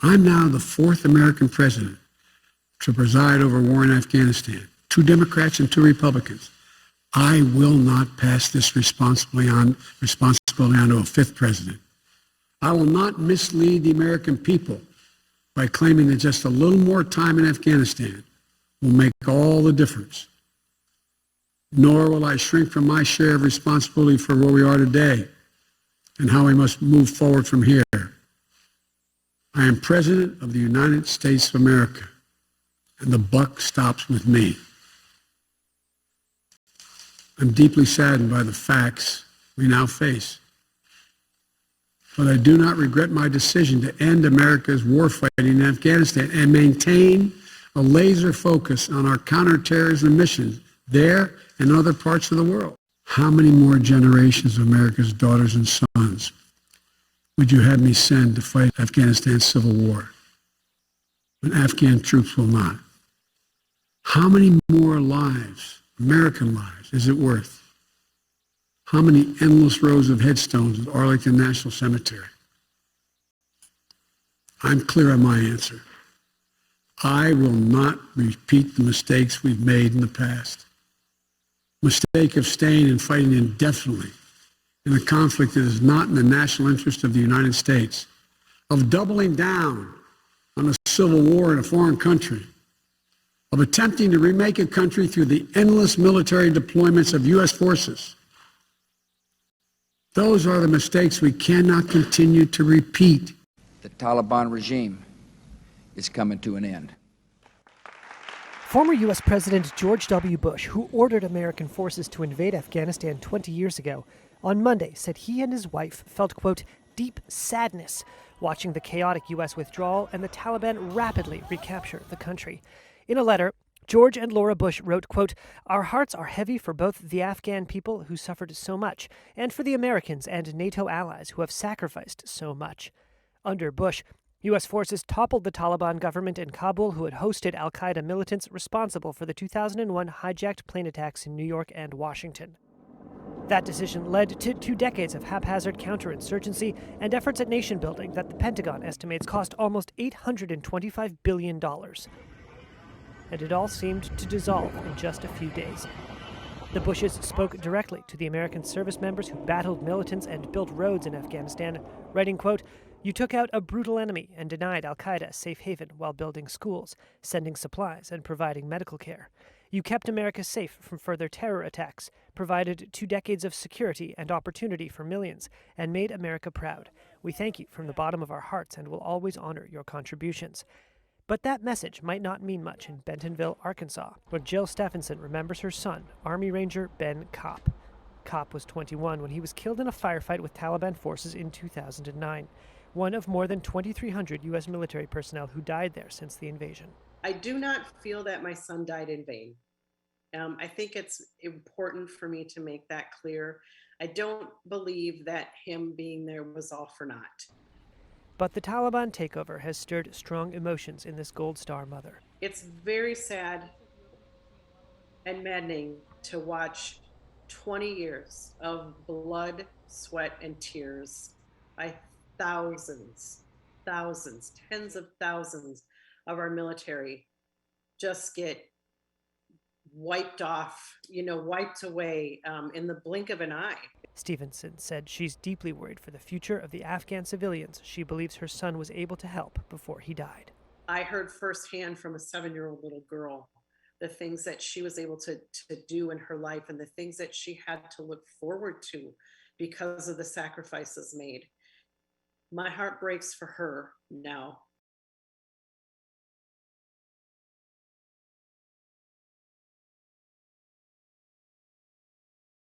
I'm now the fourth American president to preside over war in Afghanistan. 2 Democrats and 2 Republicans. I will not pass this responsibility on to a 5th president. I will not mislead the American people by claiming that just a little more time in Afghanistan will make all the difference. Nor will I shrink from my share of responsibility for where we are today and how we must move forward from here. I am President of the United States of America, and the buck stops with me. I'm deeply saddened by the facts we now face, but I do not regret my decision to end America's warfighting in Afghanistan and maintain a laser focus on our counterterrorism missions there and other parts of the world. How many more generations of America's daughters and sons would you have me send to fight Afghanistan's civil war when Afghan troops will not? How many more lives, American lives, is it worth? How many endless rows of headstones at Arlington National Cemetery? I'm clear on my answer. I will not repeat the mistakes we've made in the past. Mistake of staying and fighting indefinitely in a conflict that is not in the national interest of the United States, of doubling down on a civil war in a foreign country, of attempting to remake a country through the endless military deployments of U.S. forces. Those are the mistakes we cannot continue to repeat. The Taliban regime is coming to an end. Former U.S. President George W. Bush, who ordered American forces to invade Afghanistan 20 years ago, on Monday said he and his wife felt, quote, deep sadness watching the chaotic U.S. withdrawal and the Taliban rapidly recapture the country. In a letter, George and Laura Bush wrote, quote, our hearts are heavy for both the Afghan people who suffered so much and for the Americans and NATO allies who have sacrificed so much. Under Bush, U.S. forces toppled the Taliban government in Kabul, who had hosted al-Qaeda militants responsible for the 2001 hijacked plane attacks in New York and Washington. That decision led to 2 decades of haphazard counterinsurgency and efforts at nation building that the Pentagon estimates cost almost $825 billion. And it all seemed to dissolve in just a few days. The Bushes spoke directly to the American service members who battled militants and built roads in Afghanistan, writing, quote, you took out a brutal enemy and denied al-Qaeda a safe haven while building schools, sending supplies, and providing medical care. You kept America safe from further terror attacks, provided 2 decades of security and opportunity for millions, and made America proud. We thank you from the bottom of our hearts and will always honor your contributions. But that message might not mean much in Bentonville, Arkansas, where Jill Stephenson remembers her son, Army Ranger Ben Kopp. Kopp was 21 when he was killed in a firefight with Taliban forces in 2009, one of more than 2,300 U.S. military personnel who died there since the invasion. I do not feel that my son died in vain. I think it's important for me to make that clear. I don't believe that him being there was all for naught. But the Taliban takeover has stirred strong emotions in this Gold Star mother. It's very sad and maddening to watch 20 years of blood, sweat, and tears by thousands, tens of thousands of our military just get wiped off, wiped away in the blink of an eye. Stevenson said she's deeply worried for the future of the Afghan civilians she believes her son was able to help before he died. I heard firsthand from a 7-year-old little girl the things that she was able to do in her life and the things that she had to look forward to because of the sacrifices made. My heart breaks for her now